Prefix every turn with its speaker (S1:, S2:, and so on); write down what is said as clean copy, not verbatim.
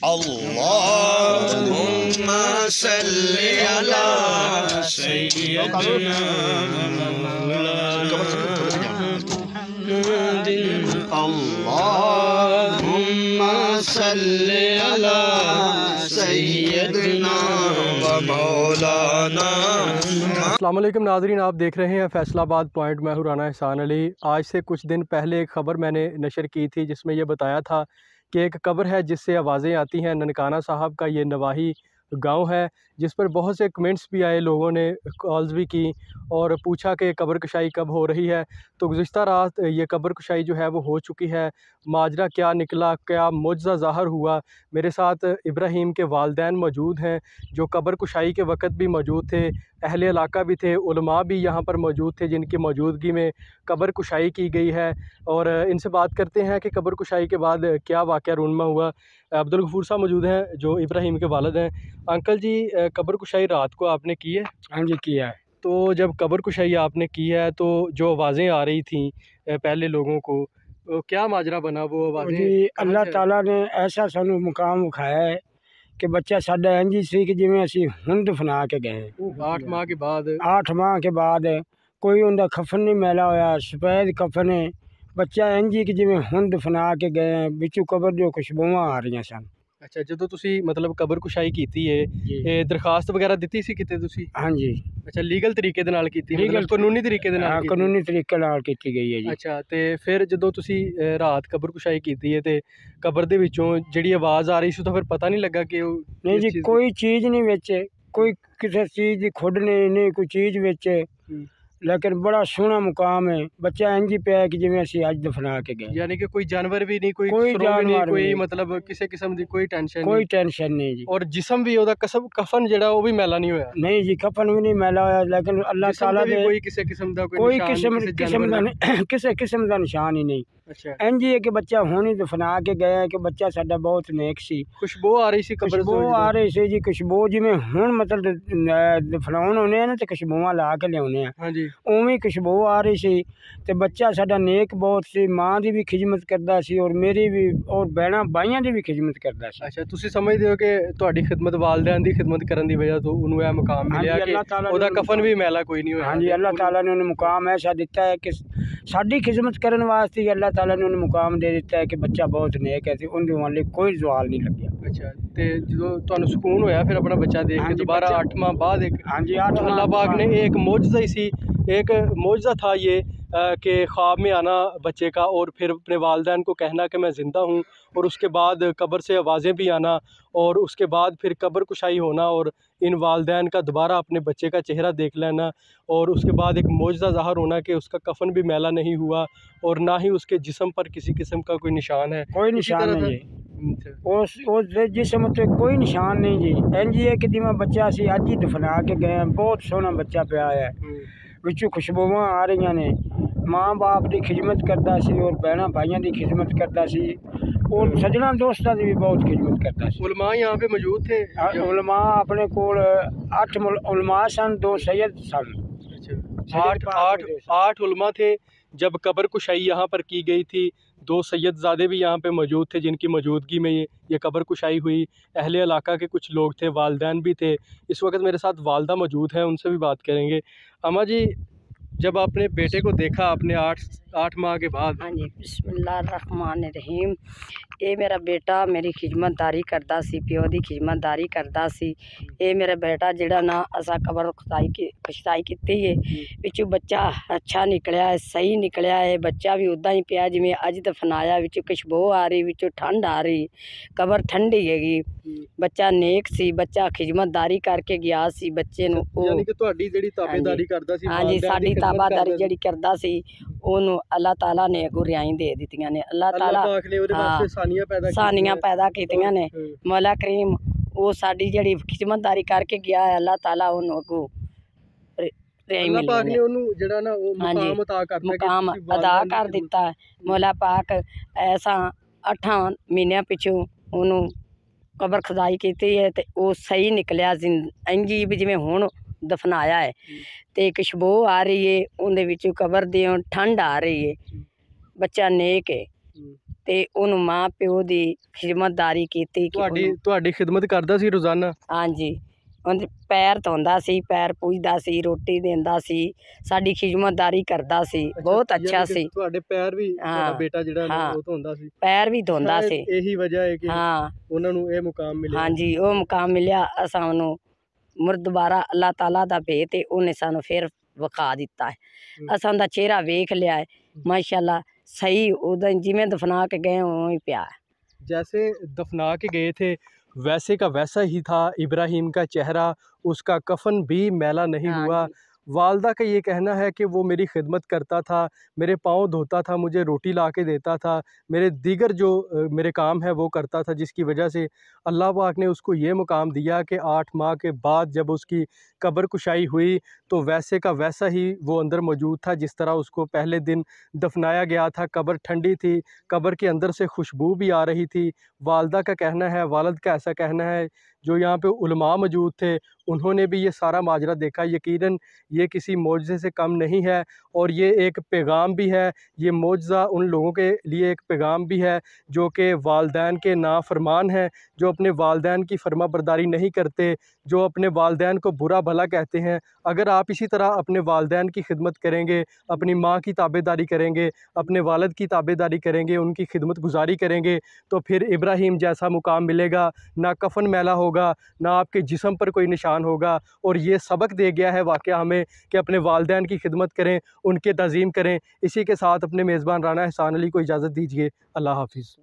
S1: अल्लाहुम्मा सल्लि अला सय्यिदिना अल्लाहुम्मा सल्लि अला सय्यिदिना व मौलाना।
S2: अस्सलाम वालेकुम नाज़रीन, आप देख रहे हैं फैसलाबाद पॉइंट। मैं हूं राना एहसान अली। आज से कुछ दिन पहले एक ख़बर मैंने नशर की थी जिसमें यह बताया था कि एक कब्र है जिससे आवाज़ें आती हैं। ननकाना साहब का ये नवाही गांव है जिस पर बहुत से कमेंट्स भी आए, लोगों ने कॉल्स भी की और पूछा कि कब्र कुशाई कब हो रही है। तो गुज़िश्ता रात ये कब्र कुशाई जो है वो हो चुकी है। माजरा क्या निकला, क्या मुआज़ा ज़ाहिर हुआ। मेरे साथ इब्राहीम के वालिदैन मौजूद हैं जो कब्र कुशाई के वक़्त भी मौजूद थे, अहले इलाका भी थे, उलमा भी यहाँ पर मौजूद थे जिनकी मौजूदगी में कब्र कुशाई की गई है। और इनसे बात करते हैं कि कब्र कुशाई के बाद क्या वाक़या रूनमा हुआ। अब्दुल गफूर साहब मौजूद हैं जो इब्राहीम के वालिद हैं। अंकल जी, कब्र कुशाई रात को आपने की है?
S3: हाँ जी, किया है।
S2: तो जब कब्र कुशाई आपने की है तो जो आवाज़ें आ रही थी पहले लोगों को, तो क्या माजरा बना वो आवाज़ें?
S3: जी अल्लाह ताला ने ऐसा सानू मुकाम विखाया है कि बच्चा साडा इंज सी कि जिवें असीं हुण दफना के गए।
S2: 8 माह के बाद
S3: 8 माह के बाद कोई उनका कफन नहीं मैला होया, सफेद कफन है। बच्चा इंज ही कि जिवें हुण दफना के गए, बिचों कब्र जो खुशबूआं आ रही सन।
S2: अच्छा, जो तुसी मतलब कब्र कुशाई कीती है,
S3: जी
S2: दरखास्त वगैरह दी सी किते तुसी?
S3: हाँ जी,
S2: अच्छा, लीगल तरीके दे नाल कीती,
S3: लीगल
S2: मतलब कानूनी तरीके दे नाल
S3: हाँ,
S2: कीती?
S3: कानूनी तरीके नाल कीती गई है जी।
S2: अच्छा, ते फिर जदों तुसी रात कब्र कुशाई कीती है ते कब्र दे विचों जिहड़ी आवाज़ आ रही सी तो फिर पता नहीं लगा कि
S3: नहीं जी, कोई चीज़ नहीं विच, कोई किसी चीज़ की खुड नहीं कोई चीज़ विच। लेकिन बड़ा सोहना मुकाम है। बच्चा इंज ही पिया कि जिवें असीं अज दफना के गए।
S2: यानी कि कोई जानवर भी नहीं, कोई
S3: कोई
S2: सुरंग भी नहीं,
S3: जानवर
S2: कोई
S3: नहीं।
S2: मतलब किसी किस्म की कोई टेंशन
S3: कोई
S2: नहीं।
S3: टेंशन नहीं जी।
S2: और जिस्म भी ओदा कफन जिहड़ा वो भी मैला नहीं होया?
S3: नहीं जी, कफन भी नहीं मैला होया, लेकिन अल्लाह
S2: जिस्म
S3: ताला
S2: ते भी
S3: दे
S2: कोई किसी किस्म दा कोई
S3: कोई
S2: निशान
S3: किस्म
S2: किसी
S3: किस्म
S2: जानवर
S3: का
S2: दा?
S3: किसी किस्म का निशान ही नहीं।
S2: अच्छा,
S3: इंज ही है कि बच्चा हुण ही दफना के गए हैं कि बच्चा साडा बहुत नेक सी।
S2: खुशबू आ रही सी कब्र
S3: खुशबू
S2: तो
S3: आ रही सी जी, खुशबू जिवें हुण मतलब दफनाउण आउने हैं ना ते खुशबूआं ला के लियाउने हैं,
S2: हाँ जी।
S3: उवें खुशबू आ रही सी। ते बच्चा साडा नेक बहुत सी, माँ की भी खिदमत करदा सी और मेरी भी और भैणां भाइयां की भी खिदमत करदा सी।
S2: अच्छा, तुसी समझदे हो कि तुहाडी खिदमत वालिदैन दी खिदमत करन दी वजह तो उन्होंने यह मुकाम
S3: हाँ जी,
S2: मिलिया कि
S3: अल्लाह ताला
S2: ओदा
S3: ने
S2: कफन भी मैला कोई नहीं होया?
S3: हाँ जी, अल्लाह ताला ने उन्हें मुकाम ऐसा दिता है कि साडी खिदमत करने वास्ते ही अल्लाह ताला ने उन्हें मुकाम दे दिता है कि बच्चा बहुत नेक है ते उनदे वाले कोई सवाल नहीं लग्या।
S2: अच्छा, ते जो तुहानू सुकून होया फिर अपना बच्चा देख
S3: हाँ
S2: के
S3: जी,
S2: दोबारा
S3: बच्चा
S2: 8 माह बाद एक?
S3: हाँ जी, 8 माह
S2: अल्लाह पाक ने एक मौजज़ा ही सी, एक मौजज़ा था ये कि ख्वाब में आना बच्चे का और फिर अपने वालिदैन को कहना कि मैं ज़िंदा हूँ, और उसके बाद कब्र से आवाज़ें भी आना, और उसके बाद फिर कब्र कुशाई होना और इन वालिदैन का दोबारा अपने बच्चे का चेहरा देख लेना, और उसके बाद एक मौजज़ा ज़ाहिर होना कि उसका कफन भी मैला नहीं हुआ और ना ही उसके जिस्म पर किसी किस्म का कोई निशान है।
S3: कोई
S2: इसी
S3: निशान
S2: तरह
S3: नहीं
S2: था।
S3: जी, उस जिस्म ते कोई निशान नहीं जी। इंज ही है कि जिवें बच्चा असीं अज ही दफना के गए हैं। बहुत सोहना बच्चा पिया है, विचों खुशबूआं आ रही ने। माँ बाप की खिदमत करदा सी और भैणां भाइयां की खिदमत करदा सी और सजना दोस्तां की भी बहुत खिदमत करदा सी।
S2: उलमा यहाँ पे मौजूद थे?
S3: उलमा अपने कोल 8 उलमा सन, 2 सैयद सन।
S2: अच्छा, 8 उलमा थे जब कब्र कुशाई यहाँ पर की गई थी। 2 सैयदज़ादे भी यहाँ पे मौजूद थे जिनकी मौजूदगी में ये कब्र कुशाई हुई। अहले इलाका के कुछ लोग थे, वालिदैन भी थे। इस वक्त मेरे साथ वालदा मौजूद हैं, उनसे भी बात करेंगे। अम्मा जी, जब आपने बेटे को देखा आपने 8 माह के बाद?
S4: हाँ जी, बिस्मिल्लाहिर्रहमानिर्रहीम। ये मेरा बेटा मेरी खिदमतदारी करता सी, प्यो की खिदमतदारी करता सी। ये मेरा बेटा जिहड़ा ना असा कब्र खुशाई की है, विचों बच्चा अच्छा निकलिया है, सही निकलिया है। बच्चा भी उदा ही पिया जिवें अज दफनाया, विचों खुशबू आ रही, विचों ठंड आ रही, कब्र ठंडी हैगी। बच्चा नेक सी, बच्चा खिदमतदारी करके गया सी। बच्चे नूं
S2: यानी कि तुहाडी जिहड़ी ताबेदारी करदा सी,
S4: हाँ जी, साडी ताबादारी जिहड़ी करदा सी ओनू अल्लाह ताला ने अगों रियाई दे दित्तियां ने। अल्लाह ताला
S2: पाक ने ओहदे वास्ते
S4: सानियां पैदा कीतियां ने। मौला करीम वो साडी जिहड़ी खिदमतदारी करके गया है, अल्लाह ताला ओनू अगों रियाई
S2: अल्लाह पाक
S4: मिली
S2: ने ओनू जिहड़ा ना वो मुकाम अता करता,
S4: मुकाम अदा कर दिता है। मौला पाक ऐसा 8 महीनों पिछों ओनू कब्र खुदाई की है तो वो सही निकलिया, इंज ही भी जिवें हुण दफनाया है। तो खुशबू आ रही है, उनदे विचों कब्र दी ठंड आ रही है। बच्चा नेक है। ਤੇ ਉਹਨੂੰ ਮਾਂ ਪਿਓ ਦੀ ਖਿਦਮਤਦਾਰੀ ਕੀਤੀ ਕਿ
S2: ਤੁਹਾਡੀ ਖਿਦਮਤ ਕਰਦਾ ਸੀ ਰੋਜ਼ਾਨਾ?
S4: ਹਾਂਜੀ, ਉਹਦੇ ਪੈਰ ਧੋਂਦਾ ਸੀ, ਪੈਰ ਪੂਜਦਾ ਸੀ, ਰੋਟੀ ਦਿੰਦਾ ਸੀ, ਸਾਡੀ ਖਿਦਮਤਦਾਰੀ ਕਰਦਾ ਸੀ, ਬਹੁਤ ਅੱਛਾ ਸੀ।
S2: ਤੁਹਾਡੇ ਪੈਰ ਵੀ ਤੁਹਾਡਾ ਬੇਟਾ ਜਿਹੜਾ ਨਾ ਉਹ ਧੋਂਦਾ ਸੀ?
S4: ਪੈਰ ਵੀ ਧੋਂਦਾ ਸੀ।
S2: ਇਹੀ ਵਜ੍ਹਾ ਹੈ ਕਿ
S4: ਹਾਂ,
S2: ਉਹਨਾਂ ਨੂੰ ਇਹ ਮੁਕਾਮ ਮਿਲਿਆ।
S4: ਹਾਂਜੀ, ਉਹ ਮੁਕਾਮ ਮਿਲਿਆ। ਅਸਾਂ ਉਹਨੂੰ ਦੁਬਾਰਾ ਅੱਲਾਹ ਤਾਲਾ ਦਾ ਭੇਤ ਤੇ ਉਹਨੇ ਸਾਨੂੰ ਫਿਰ ਵਿਖਾ ਦਿੱਤਾ ਹੈ। ਅਸਾਂ ਦਾ ਚਿਹਰਾ ਵੇਖ ਲਿਆ ਹੈ, माशाल्लाह सही उधर जिमें दफना के गए वहीं पे आया।
S2: जैसे दफना के गए थे वैसे का वैसा ही था इब्राहिम का चेहरा, उसका कफन भी मैला नहीं हुआ। वालदा का ये कहना है कि वो मेरी खिदमत करता था, मेरे पाँव धोता था, मुझे रोटी ला के देता था, मेरे दीगर जो मेरे काम है वो करता था, जिसकी वजह से अल्लाह पाक ने उसको ये मुकाम दिया कि 8 माह के बाद जब उसकी कब्र कुशाई हुई तो वैसे का वैसा ही वो अंदर मौजूद था जिस तरह उसको पहले दिन दफनाया गया था। कब्र ठंडी थी, कब्र के अंदर से खुशबू भी आ रही थी। वालदा का कहना है, वालिद का ऐसा कहना है, जो यहाँ पे उलमा मौजूद थे उन्होंने भी ये सारा माजरा देखा। यकीनन ये किसी मौजज़े से कम नहीं है और ये एक पैगाम भी है। ये मौजज़ा उन लोगों के लिए एक पैगाम भी है जो कि वालदैन के नाफरमान हैं, जो अपने वालदैन की फर्माबरदारी नहीं करते, जो अपने वालदैन को बुरा भला कहते हैं। अगर आप इसी तरह अपने वालदैन की खिदमत करेंगे, अपनी माँ की ताबेदारी करेंगे, अपने वालिद की ताबेदारी करेंगे, उनकी खिदमत गुजारी करेंगे तो फिर इब्राहिम जैसा मुकाम मिलेगा। ना कफन मैला होगा, ना आपके जिस्म पर कोई निशान होगा। और ये सबक दे गया है वाक़या हमें कि अपने वालदैन की खिदमत करें, उनके तज़ीम करें। इसी के साथ अपने मेज़बान राना एहसान अली को इजाज़त दीजिए। अल्लाह हाफ़िज़।